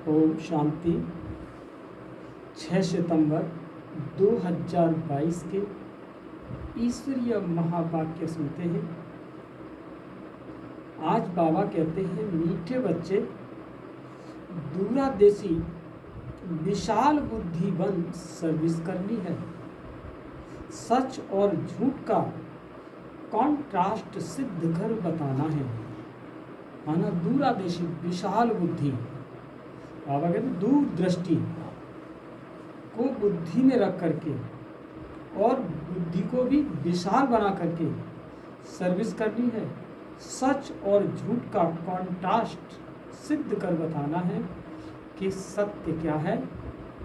ओम शांति। 6 सितंबर 2022 के ईश्वरीय महावाक्य सुनते हैं। आज बाबा कहते हैं, मीठे बच्चे, दूरदेशी विशाल बुद्धि बन सर्विस करनी है। सच और झूठ का कॉन्ट्रास्ट सिद्ध कर बताना है। माना दूरदेशी विशाल बुद्धि, बाबा कहते दूर दृष्टि को बुद्धि में रख करके और बुद्धि को भी विशाल बना करके सर्विस करनी है। सच और झूठ का कॉन्ट्रास्ट सिद्ध कर बताना है कि सत्य क्या है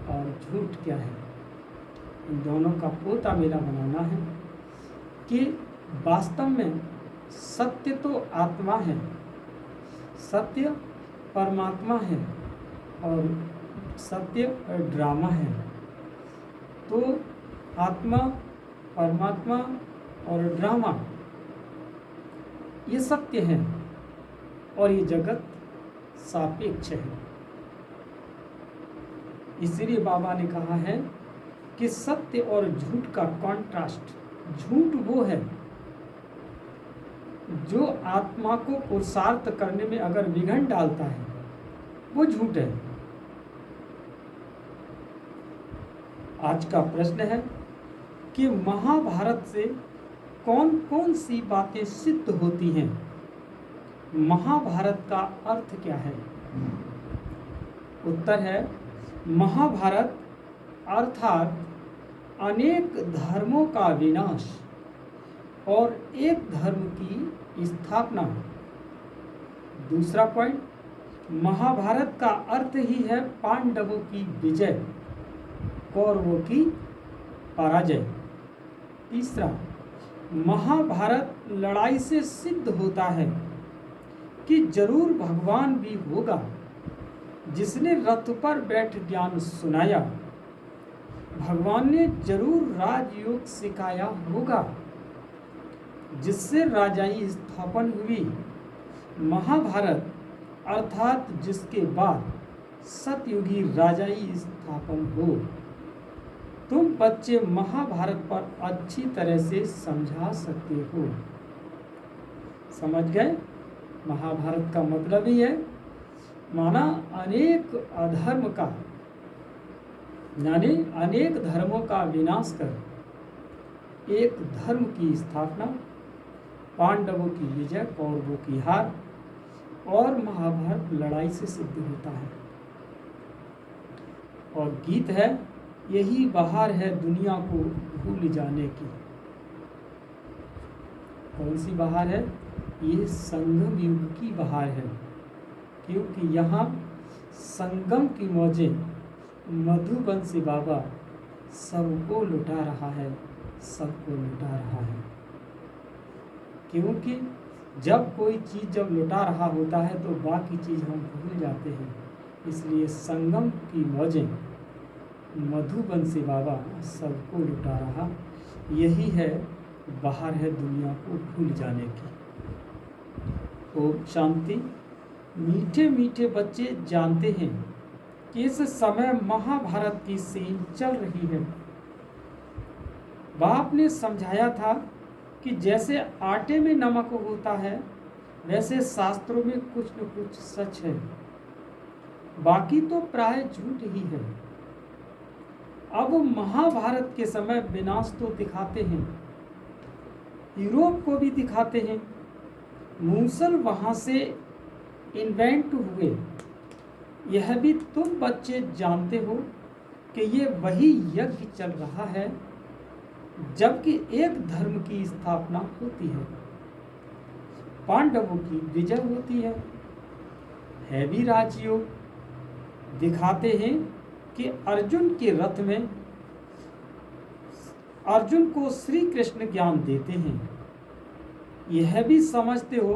और झूठ क्या है। इन दोनों का पोता मेला बनाना है कि वास्तव में सत्य तो आत्मा है, सत्य परमात्मा है और सत्य ड्रामा है। तो आत्मा, परमात्मा और ड्रामा ये सत्य है और ये जगत सापेक्ष है। इसलिए बाबा ने कहा है कि सत्य और झूठ का कॉन्ट्रास्ट, झूठ वो है जो आत्मा को पुरुषार्थ करने में अगर विघ्न डालता है, वो झूठ है। आज का प्रश्न है कि महाभारत से कौन कौन सी बातें सिद्ध होती हैं। महाभारत का अर्थ क्या है? उत्तर है, महाभारत अर्थात अनेक धर्मों का विनाश और एक धर्म की स्थापना। दूसरा पॉइंट, महाभारत का अर्थ ही है पांडवों की विजय, कौरवों की पराजय। तीसरा, महाभारत लड़ाई से सिद्ध होता है कि जरूर भगवान भी होगा जिसने रथ पर बैठ ज्ञान सुनाया। भगवान ने जरूर राजयोग सिखाया होगा जिससे राजाई स्थापन हुई। महाभारत अर्थात जिसके बाद सतयुगी राजाई स्थापन हो। तुम बच्चे महाभारत पर अच्छी तरह से समझा सकते हो। समझ गए? महाभारत का मतलब ही है, माना अनेक अधर्म का, यानी अनेक धर्मों का विनाश कर एक धर्म की स्थापना, पांडवों की विजय, कौरवों की हार, और महाभारत लड़ाई से सिद्ध होता है। और गीत है, यही बहार है दुनिया को भूल जाने की। कौन सी बहार है? ये संगम युग की बहार है, क्योंकि यहाँ संगम की मौजें मधुबन से बाबा सबको लुटा रहा है, सबको लुटा रहा है। क्योंकि जब कोई चीज़ जब लुटा रहा होता है तो बाकी चीज़ हम भूल जाते हैं। इसलिए संगम की मौजें मधुबन से बाबा सबको लुटा रहा, यही है बाहर है दुनिया को भूल जाने की। ओम शांति। मीठे मीठे बच्चे जानते हैं कि इस समय महाभारत की सीन चल रही है। बाप ने समझाया था कि जैसे आटे में नमक होता है, वैसे शास्त्रों में कुछ न कुछ सच है, बाकी तो प्राय झूठ ही है। अब महाभारत के समय विनाश तो दिखाते हैं, यूरोप को भी दिखाते हैं, मूसल वहाँ से इन्वेंट हुए। यह भी तुम बच्चे जानते हो कि ये वही यज्ञ चल रहा है जबकि एक धर्म की स्थापना होती है, पांडवों की विजय होती है भी राजयोग। दिखाते हैं कि अर्जुन के रथ में अर्जुन को श्री कृष्ण ज्ञान देते हैं। यह भी समझते हो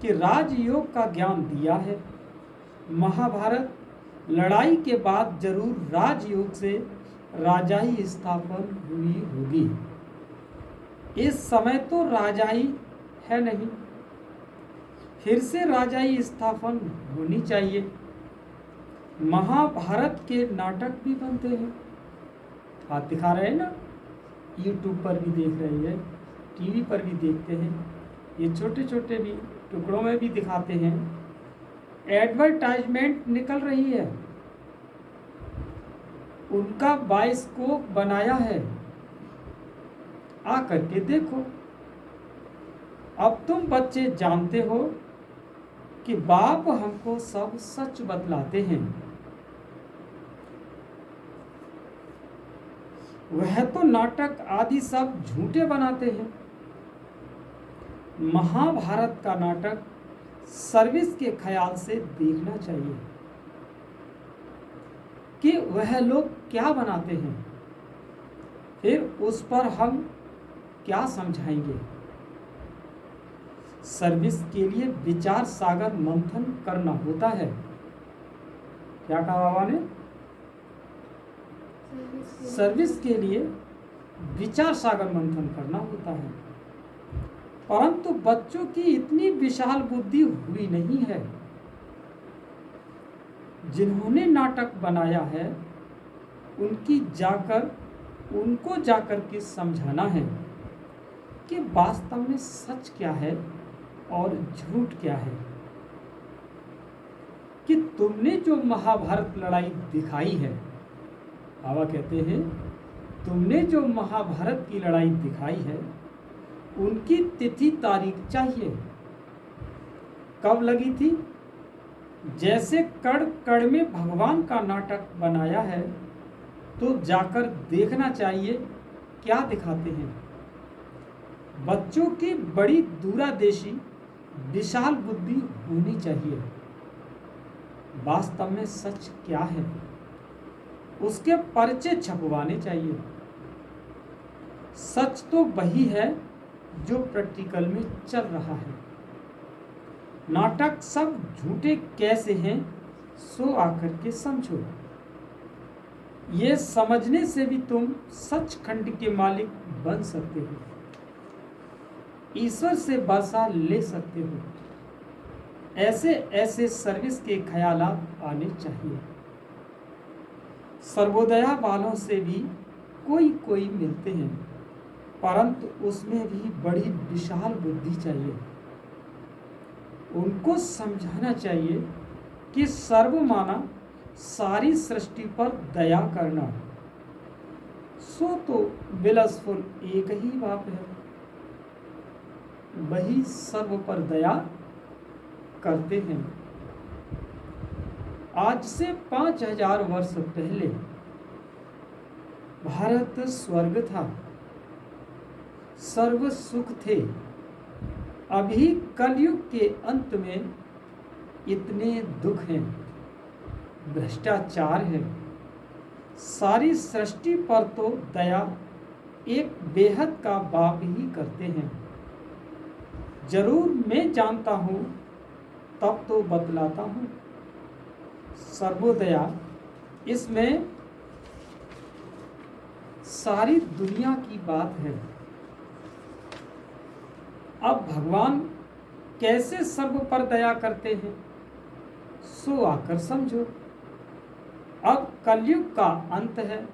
कि राजयोग का ज्ञान दिया है। महाभारत लड़ाई के बाद जरूर राजयोग से राजाई स्थापन हुई होगी। इस समय तो राजाई है नहीं, फिर से राजाई स्थापन होनी चाहिए। महाभारत के नाटक भी बनते हैं। आप दिखा रहे हैं ना, यूट्यूब पर भी देख रहे हैं, टीवी पर भी देखते हैं, ये छोटे छोटे भी टुकड़ों में भी दिखाते हैं। एडवर्टाइजमेंट निकल रही है, उनका बायोस्कोप बनाया है, आ करके देखो। अब तुम बच्चे जानते हो कि बाप हमको सब सच बतलाते हैं। वह तो नाटक आदि सब झूठे बनाते हैं। महाभारत का नाटक सर्विस के ख्याल से देखना चाहिए कि वह लोग क्या बनाते हैं, फिर उस पर हम क्या समझाएंगे। सर्विस के लिए विचार सागर मंथन करना होता है। क्या कहा बाबा ने? सर्विस के लिए विचार सागर मंथन करना होता है, परंतु बच्चों की इतनी विशाल बुद्धि हुई नहीं है। जिन्होंने नाटक बनाया है उनको जाकर के समझाना है कि वास्तव में सच क्या है और झूठ क्या है। कि तुमने जो महाभारत लड़ाई दिखाई है, बाबा कहते हैं तुमने जो महाभारत की लड़ाई दिखाई है उनकी तिथि तारीख चाहिए, कब लगी थी। जैसे कड़ कड़ में भगवान का नाटक बनाया है तो जाकर देखना चाहिए क्या दिखाते हैं। बच्चों की बड़ी दूरदर्शी विशाल बुद्धि होनी चाहिए। वास्तव में सच क्या है उसके पर्चे छपवाने चाहिए। सच तो वही है जो प्रैक्टिकल में चल रहा है। नाटक सब झूठे कैसे हैं सो आकर के समझो। ये समझने से भी तुम सचखंड के मालिक बन सकते हो, ईश्वर से वर्षा ले सकते हो। ऐसे ऐसे सर्विस के ख्यालात आने चाहिए। सर्वोदया वालों से भी कोई मिलते हैं, परंतु उसमें भी बड़ी विशाल बुद्धि चाहिए। उनको समझाना चाहिए कि सर्वमाना सारी सृष्टि पर दया करना, सो तो विलसफुल एक ही बाप है, वही सर्व पर दया करते हैं। आज से 5000 वर्ष पहले भारत स्वर्ग था, सर्व सुख थे। अभी कलयुग के अंत में इतने दुख हैं, भ्रष्टाचार है। सारी सृष्टि पर तो दया एक बेहद का बाप ही करते हैं। जरूर मैं जानता हूँ तब तो बतलाता हूँ। सर्वोदया इसमें सारी दुनिया की बात है। अब भगवान कैसे सर्व पर दया करते हैं सो आकर समझो। अब कलयुग का अंत है,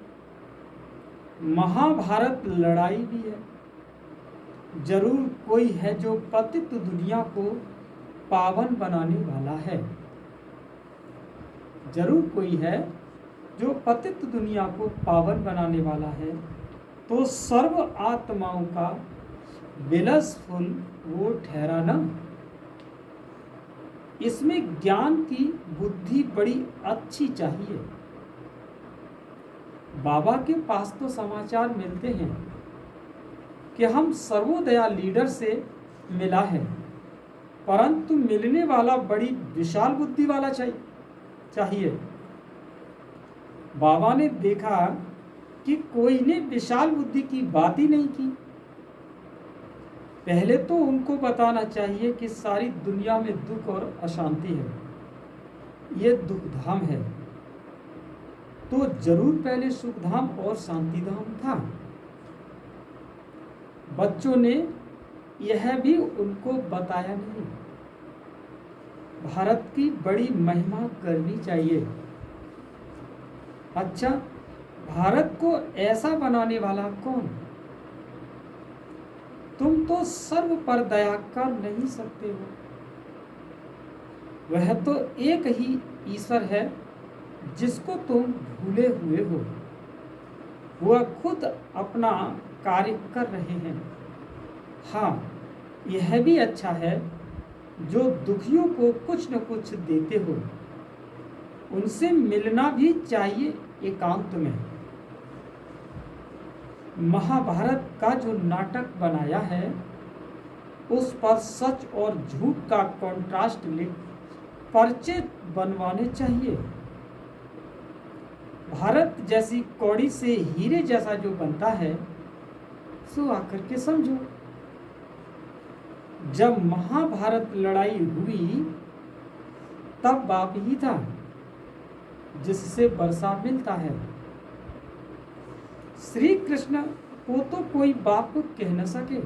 महाभारत लड़ाई भी है। जरूर कोई है जो पतित दुनिया को पावन बनाने वाला है। जरूर कोई है जो पतित दुनिया को पावन बनाने वाला है। तो सर्व आत्माओं का विलसफुल वो ठहरा ना। इसमें ज्ञान की बुद्धि बड़ी अच्छी चाहिए। बाबा के पास तो समाचार मिलते हैं कि हम सर्वोदया लीडर से मिला है, परंतु मिलने वाला बड़ी विशाल बुद्धि वाला चाहिए। बाबा ने देखा कि कोई ने विशाल बुद्धि की बात ही नहीं की। पहले तो उनको बताना चाहिए कि सारी दुनिया में दुख और अशांति है, ये दुखधाम है। तो जरूर पहले सुखधाम और शांतिधाम था। बच्चों ने यह भी उनको बताया नहीं। भारत की बड़ी महिमा करनी चाहिए। अच्छा, भारत को ऐसा बनाने वाला कौन? तुम तो सर्व पर दया कर नहीं सकते हो। वह तो एक ही ईश्वर है जिसको तुम भूले हुए हो। वह खुद अपना कार्य कर रहे हैं। हाँ, यह भी अच्छा है जो दुखियों को कुछ न कुछ देते हो। उनसे मिलना भी चाहिए एकांत में। महाभारत का जो नाटक बनाया है उस पर सच और झूठ का कॉन्ट्रास्ट लिख पर्चे बनवाने चाहिए। भारत जैसी कौड़ी से हीरे जैसा जो बनता है सो आकर के समझो। जब महाभारत लड़ाई हुई तब बाप ही था जिससे वर्षा मिलता है। श्री कृष्ण को तो कोई बाप कह न सके।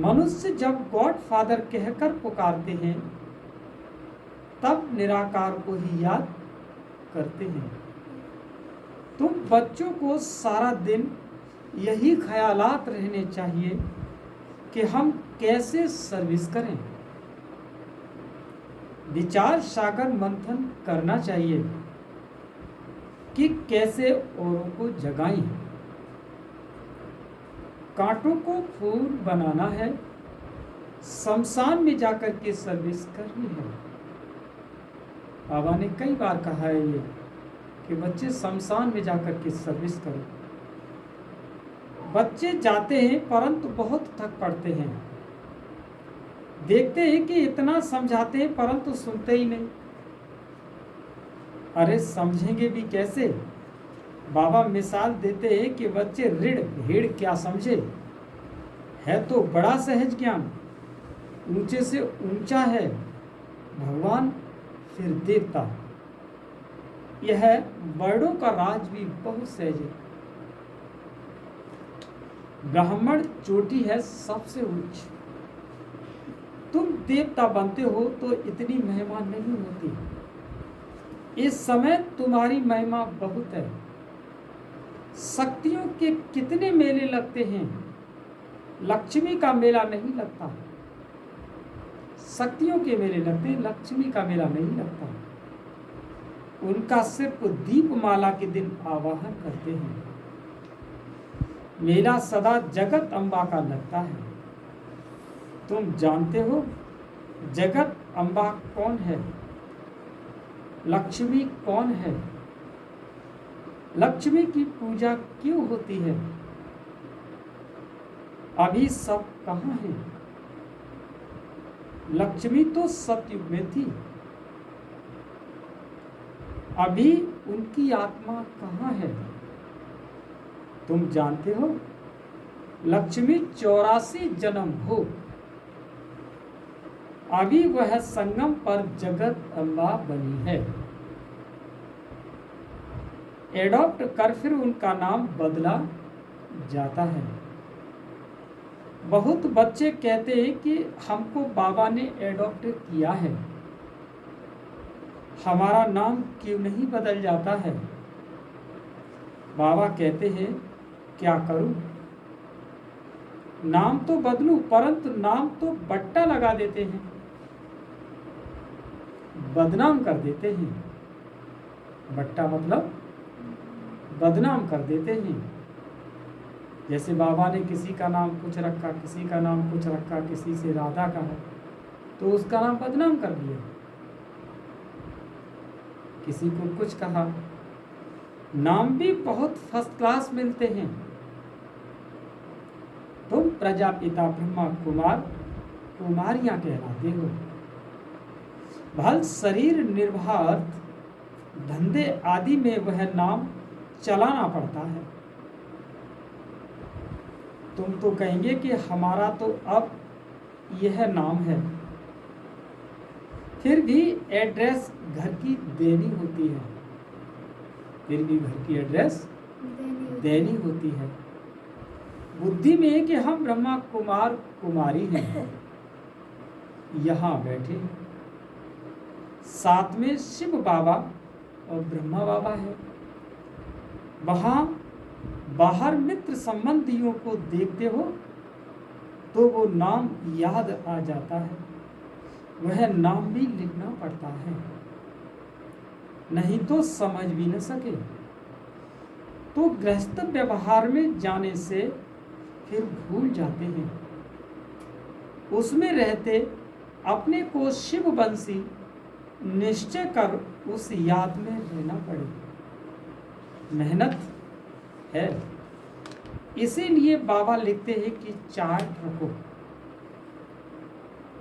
मनुष्य जब गॉड फादर कहकर पुकारते हैं तब निराकार को ही याद करते हैं। तुम बच्चों को सारा दिन यही ख्यालात रहने चाहिए कि हम कैसे सर्विस करें। विचार सागर मंथन करना चाहिए कि कैसे औरों को जगाएं। कांटों को फूल बनाना है, शमशान में जाकर के सर्विस करनी है। बाबा ने कई बार कहा है ये कि बच्चे शमशान में जाकर के सर्विस करो। बच्चे जाते हैं परंतु बहुत थक पड़ते हैं। देखते हैं कि इतना समझाते हैं परंतु सुनते ही नहीं। अरे समझेंगे भी कैसे? बाबा मिसाल देते हैं कि बच्चे ऋण भेड़ क्या समझे, है तो बड़ा सहज ज्ञान, ऊंचे से ऊंचा है भगवान फिर देवता। यह वर्णों का राज भी बहुत सहज है। ब्राह्मण चोटी है सबसे उच्च। तुम देवता बनते हो तो इतनी महिमा नहीं होती। इस समय तुम्हारी महिमा बहुत है। शक्तियों के कितने मेले लगते हैं, लक्ष्मी का मेला नहीं लगता। शक्तियों के मेले लगते हैं, लक्ष्मी का मेला नहीं लगता। उनका सिर्फ दीपमाला के दिन आवाहन करते हैं। मेला सदा जगत अम्बा का लगता है। तुम जानते हो जगत अम्बा कौन है, लक्ष्मी कौन है, लक्ष्मी की पूजा क्यों होती है? अभी सब कहाँ है? लक्ष्मी तो सतयुग में थी, अभी उनकी आत्मा कहाँ है? तुम जानते हो लक्ष्मी 84 जन्म हो, अभी वह संगम पर जगत अम्बा बनी है। एडॉप्ट कर फिर उनका नाम बदला जाता है। बहुत बच्चे कहते हैं कि हमको बाबा ने एडॉप्ट किया है, हमारा नाम क्यों नहीं बदल जाता है? बाबा कहते हैं क्या करूं? नाम तो बदलूं परंतु नाम तो बट्टा लगा देते हैं, बदनाम कर देते हैं। बट्टा मतलब बदनाम कर देते हैं। जैसे बाबा ने किसी का नाम कुछ रखा, किसी का नाम कुछ रखा, किसी से राधा का है तो उसका नाम बदनाम कर दिया। किसी को कुछ कहा, नाम भी बहुत फर्स्ट क्लास मिलते हैं। तुम प्रजापिता ब्रह्मा कुमार कुमारियां कहलाते हो। भल शरीर निर्वाह धंधे आदि में वह नाम चलाना पड़ता है। तुम तो कहेंगे कि हमारा तो अब यह नाम है, फिर भी एड्रेस घर की देनी होती है। फिर भी घर की एड्रेस देनी होती है। बुद्धि में है कि हम ब्रह्मा कुमार कुमारी हैं, यहाँ बैठे। साथ में शिव बाबा और ब्रह्मा बाबा है। वहाँ बाहर मित्र संबंधियों को देखते हो तो वो नाम याद आ जाता है, वह नाम भी लिखना पड़ता है, नहीं तो समझ भी न सके। तो गृहस्थ व्यवहार में जाने से फिर भूल जाते हैं, उसमें रहते अपने को शिव बंसी निश्चय कर उस याद में रहना पड़े। मेहनत है, इसीलिए बाबा लिखते हैं कि चार्ट रखो।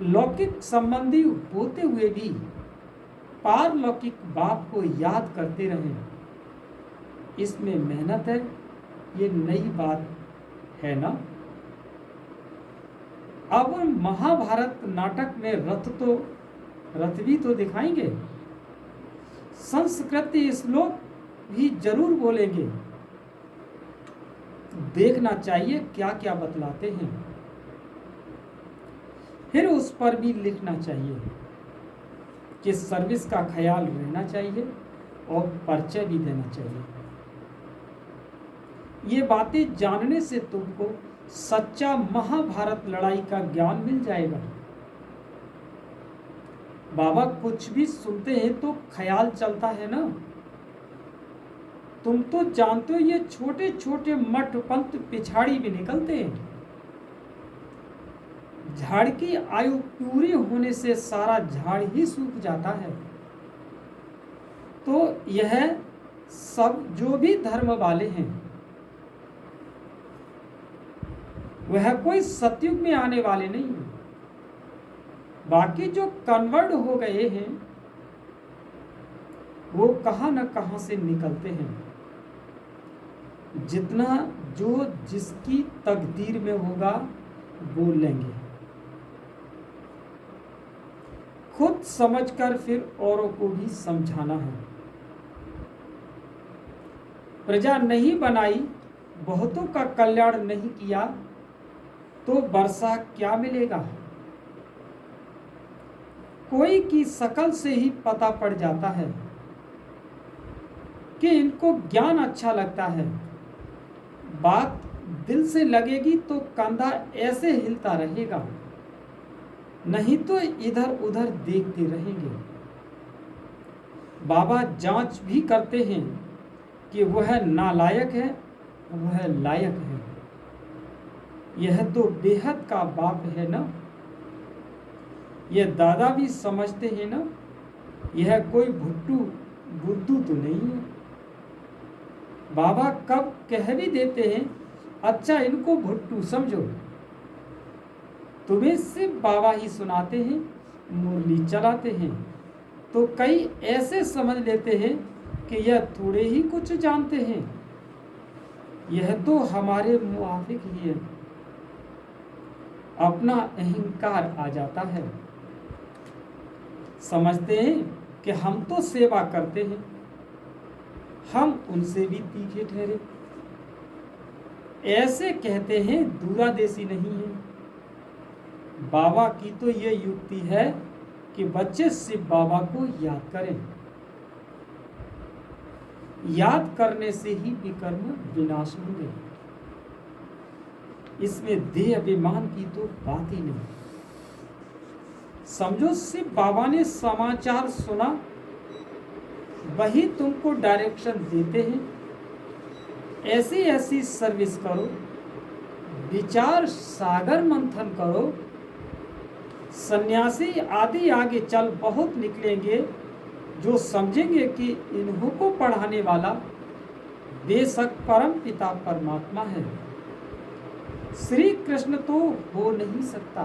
लौकिक संबंधी होते हुए भी पारलौकिक बाप को याद करते रहें, इसमें मेहनत है। ये नई बात है ना। अब महाभारत नाटक में रथ भी तो दिखाएंगे, संस्कृति श्लोक भी जरूर बोलेंगे। देखना चाहिए क्या क्या बतलाते हैं, फिर उस पर भी लिखना चाहिए कि सर्विस का ख्याल रहना चाहिए और परिचय भी देना चाहिए। ये बातें जानने से तुमको सच्चा महाभारत लड़ाई का ज्ञान मिल जाएगा। बाबा कुछ भी सुनते हैं तो ख्याल चलता है ना। तुम तो जानते हो ये छोटे छोटे मठ पंथ पिछाड़ी भी निकलते हैं। झाड़ की आयु पूरी होने से सारा झाड़ ही सूख जाता है। तो यह सब जो भी धर्म वाले हैं वह कोई सतयुग में आने वाले नहीं है। बाकी जो कन्वर्ट हो गए हैं वो कहां न कहां से निकलते हैं। जितना जो जिसकी तकदीर में होगा बोल लेंगे, खुद समझकर फिर औरों को भी समझाना है। प्रजा नहीं बनाई, बहुतों का कल्याण नहीं किया तो वर्षा क्या मिलेगा। कोई की शकल से ही पता पड़ जाता है कि इनको ज्ञान अच्छा लगता है। बात दिल से लगेगी तो कंधा ऐसे हिलता रहेगा, नहीं तो इधर उधर देखते रहेंगे। बाबा जांच भी करते हैं कि वह नालायक है, वह लायक है। यह तो बेहद का बाप है ना। यह दादा भी समझते हैं ना, यह कोई भुट्टू बुद्धू तो नहीं है। बाबा कब कह भी देते हैं, अच्छा इनको भुट्टू समझो। तुम्हें सिर्फ बाबा ही सुनाते हैं, मुरली चलाते हैं, तो कई ऐसे समझ लेते हैं कि यह थोड़े ही कुछ जानते हैं। यह तो हमारे मुआफिक ही है। अपना अहंकार आ जाता है, समझते हैं कि हम तो सेवा करते हैं, हम उनसे भी तीखे ठहरे। ऐसे कहते हैं दूरादेशी नहीं है। बाबा की तो ये युक्ति है कि बच्चे सिर्फ बाबा को याद करें। याद करने से ही विकर्म विनाश होंगे। इसमें देह अभिमान की तो बात ही नहीं। समझो सिर्फ बाबा ने समाचार सुना, वही तुमको डायरेक्शन देते हैं। ऐसी ऐसी सर्विस करो, विचार सागर मंथन करो। सन्यासी आदि आगे चल बहुत निकलेंगे जो समझेंगे कि इन्हों को पढ़ाने वाला बेशक परम पिता परमात्मा है। श्री कृष्ण तो हो नहीं सकता।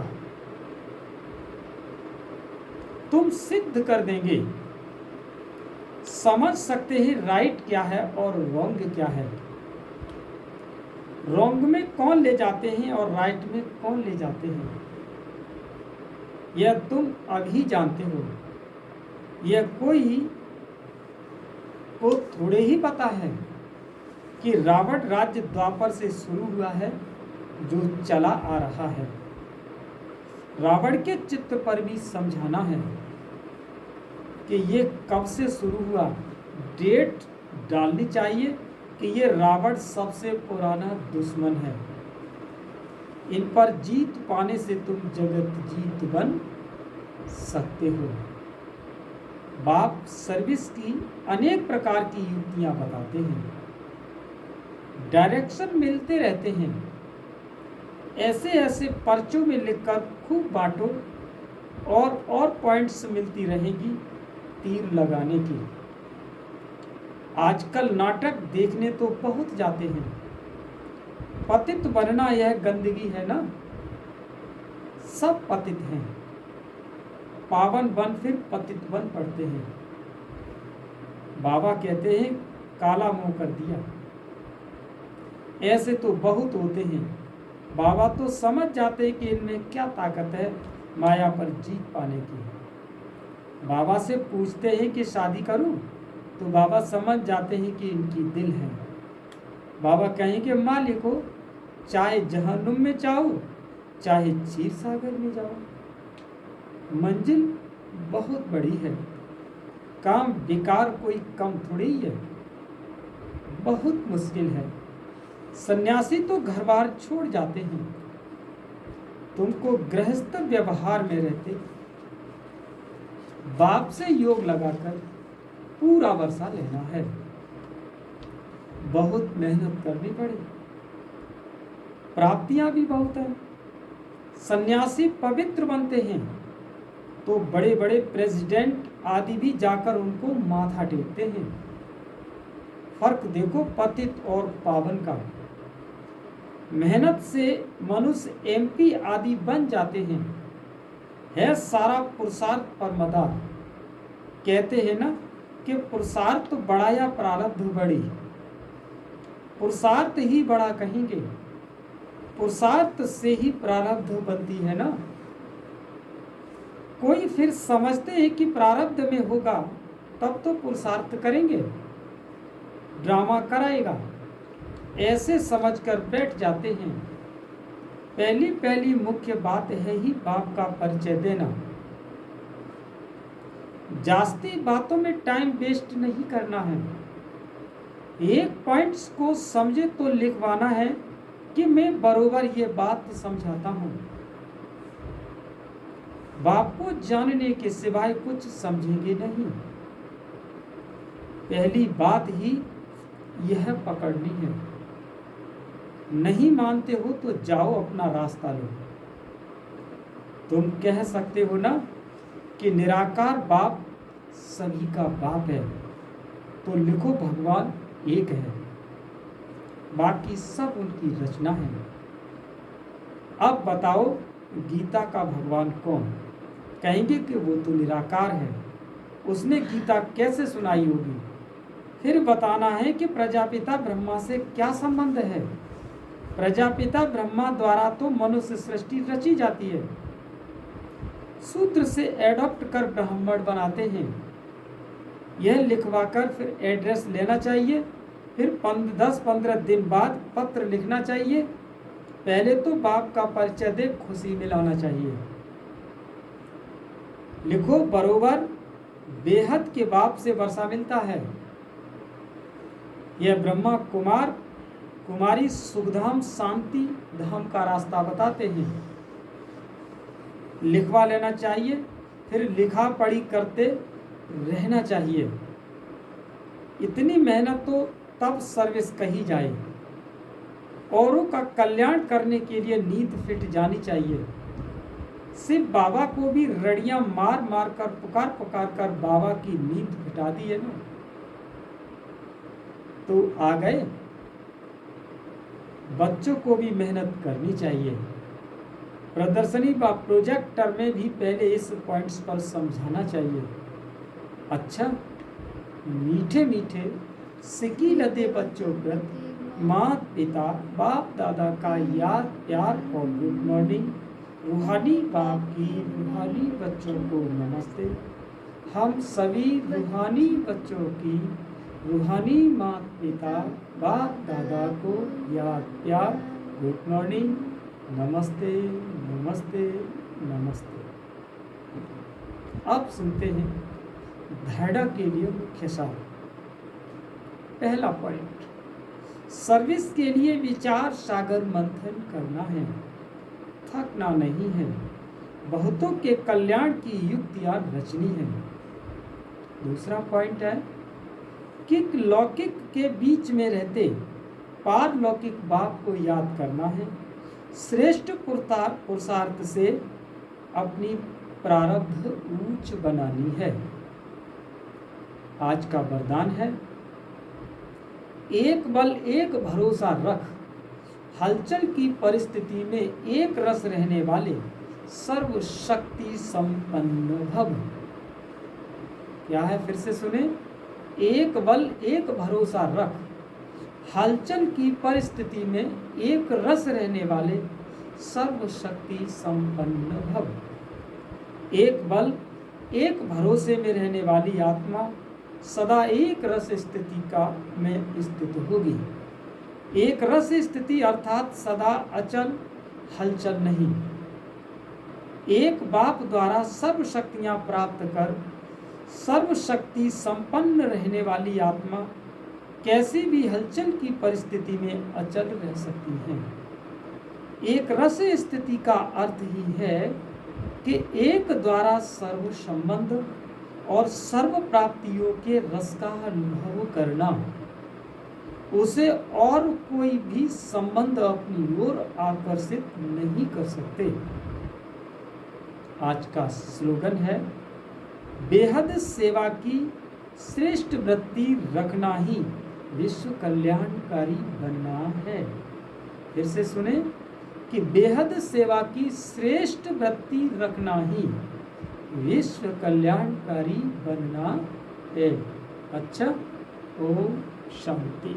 तुम सिद्ध कर देंगे, समझ सकते हैं राइट क्या है और रॉन्ग क्या है। रॉन्ग में कौन ले जाते हैं और राइट में कौन ले जाते हैं, यह तुम अभी जानते हो। यह कोई को थोड़े ही पता है कि रावण राज्य द्वापर से शुरू हुआ है, जो चला आ रहा है। रावण के चित्त पर भी समझाना है कि ये कब से शुरू हुआ, डेट डालनी चाहिए कि ये रावण सबसे पुराना दुश्मन है, इन पर जीत पाने से तुम जगत जीत बन सकते हो। बाप सर्विस की अनेक प्रकार की युक्तियां बताते हैं, डायरेक्शन मिलते रहते हैं, ऐसे ऐसे पर्चों में लिखकर खूब बांटो और पॉइंट्स मिलती रहेगी तीर लगाने की। आजकल नाटक देखने तो बहुत जाते हैं, पतित बनना यह गंदगी है ना, सब पतित हैं, पावन बन फिर पतित बन पड़ते हैं। बाबा कहते हैं काला मुंह कर दिया, ऐसे तो बहुत होते हैं। बाबा तो समझ जाते हैं कि इनमें क्या ताकत है माया पर जीत पाने की। बाबा से पूछते हैं कि शादी करूं, तो बाबा समझ जाते हैं कि इनकी दिल है। बाबा कहेंगे मालिक हो, चाहे जहन्नुम में जाओ चाहे क्षीर सागर में जाओ, मंजिल बहुत बड़ी है, काम बेकार कोई कम थोड़ी है, बहुत मुश्किल है। सन्यासी तो घर बार छोड़ जाते हैं, तुमको गृहस्थ व्यवहार में रहते बाप से योग लगाकर पूरा वर्षा लेना है, बहुत मेहनत करनी पड़े, प्राप्तियां भी बहुत है। सन्यासी पवित्र बनते हैं तो बड़े बड़े प्रेसिडेंट आदि भी जाकर उनको माथा टेकते हैं। फर्क देखो पतित और पावन का। मेहनत से मनुष्य एमपी आदि बन जाते हैं, है सारा पुरुषार्थ पर मदार। कहते हैं ना कि पुरुषार्थ बड़ा या प्रारब्ध बड़ी, पुरुषार्थ ही बड़ा कहेंगे, पुरुषार्थ से ही प्रारब्ध बनती है ना। कोई फिर समझते हैं कि प्रारब्ध में होगा तब तो पुरुषार्थ करेंगे, ड्रामा कराएगा, ऐसे समझकर बैठ जाते हैं। पहली पहली मुख्य बात है ही बाप का परिचय देना। जास्ती बातों में टाइम वेस्ट नहीं करना है, एक पॉइंट्स को समझे तो लिखवाना है कि मैं बरोबर ये बात समझाता हूं। बाप को जानने के सिवाय कुछ समझेंगे नहीं। पहली बात ही यह पकड़नी है, नहीं मानते हो तो जाओ अपना रास्ता लो। तुम कह सकते हो ना कि निराकार बाप सभी का बाप है, तो लिखो भगवान एक है, बाकी सब उनकी रचना है। अब बताओ गीता का भगवान कौन? कहेंगे कि वो तो निराकार है, उसने गीता कैसे सुनाई होगी? फिर बताना है कि प्रजापिता ब्रह्मा से क्या संबंध है। प्रजापिता ब्रह्मा द्वारा तो मनुष्य सृष्टि रची जाती है, सूत्र से एडॉप्ट कर ब्राह्मण बनाते हैं। यह लिखवाकर फिर एड्रेस लेना चाहिए, फिर 10-15 दिन बाद पत्र लिखना चाहिए। पहले तो बाप का परिचय दे खुशी मिलाना चाहिए। लिखो बरोबर बेहद के बाप से वर्षा मिलता है। यह ब्रह्मा कुमार कुमारी सुखधाम शांति धाम का रास्ता बताते हैं। लिखवा लेना चाहिए, फिर लिखा पढ़ी करते रहना चाहिए। इतनी मेहनत तो तब सर्विस कही जाए। औरों का कल्याण करने के लिए नींद फिट जानी चाहिए। सिर्फ बाबा को भी रड़ियां मार मार कर पुकार पुकार कर बाबा की नींद फिटा दी है ना, तो आ गए। बच्चों को भी मेहनत करनी चाहिए। प्रदर्शनी व प्रोजेक्टर में भी पहले इस पॉइंट्स पर समझाना चाहिए। अच्छा, मीठे मीठे सिकी लते बच्चों पर माता पिता बाप दादा का याद प्यार और गुड मॉर्निंग। रूहानी बाप की रूहानी बच्चों को नमस्ते। हम सभी रूहानी बच्चों की रूहानी माता पिता बाप दादा को याद प्यार गुड मॉर्निंग, नमस्ते नमस्ते नमस्ते। अब सुनते हैं धैर्य के लिए मुख्य सार। पहला पॉइंट, सर्विस के लिए विचार सागर मंथन करना है, थकना नहीं है, बहुतों के कल्याण की युक्तियां रचनी है। दूसरा पॉइंट है कि लौकिक के बीच में रहते पारलौकिक बाप को याद करना है, श्रेष्ठ पुरुषार्थ से अपनी प्रारब्ध ऊंच बनानी है। आज का वरदान है, एक बल एक भरोसा रख, हलचल की परिस्थिति में एक रस रहने वाले सर्वशक्ति संपन्न भव। क्या है, फिर से सुने, एक बल एक भरोसा रख, हलचल की परिस्थिति में एक रस रहने वाले सर्वशक्ति संपन्न भव। एक बल एक भरोसे में रहने वाली आत्मा सदा एक रस स्थिति का में स्थित होगी। एक रस स्थिति अर्थात सदा अचल हलचल नहीं। एक बाप द्वारा सर्व शक्तियां प्राप्त कर सर्वशक्ति संपन्न रहने वाली आत्मा कैसी भी हलचल की परिस्थिति में अचल रह सकती है। एक रस स्थिति का अर्थ ही है कि एक द्वारा सर्व संबंध और सर्व प्राप्तियों के रस का अनुभव करना, उसे और कोई भी संबंध अपनी ओर आकर्षित नहीं कर सकते। आज का स्लोगन है, बेहद सेवा की श्रेष्ठ वृत्ति रखना ही विश्व कल्याणकारी बनना है। फिर से सुने कि बेहद सेवा की श्रेष्ठ वृत्ति रखना ही विश्व कल्याणकारी बनना है। अच्छा, ओम शांति।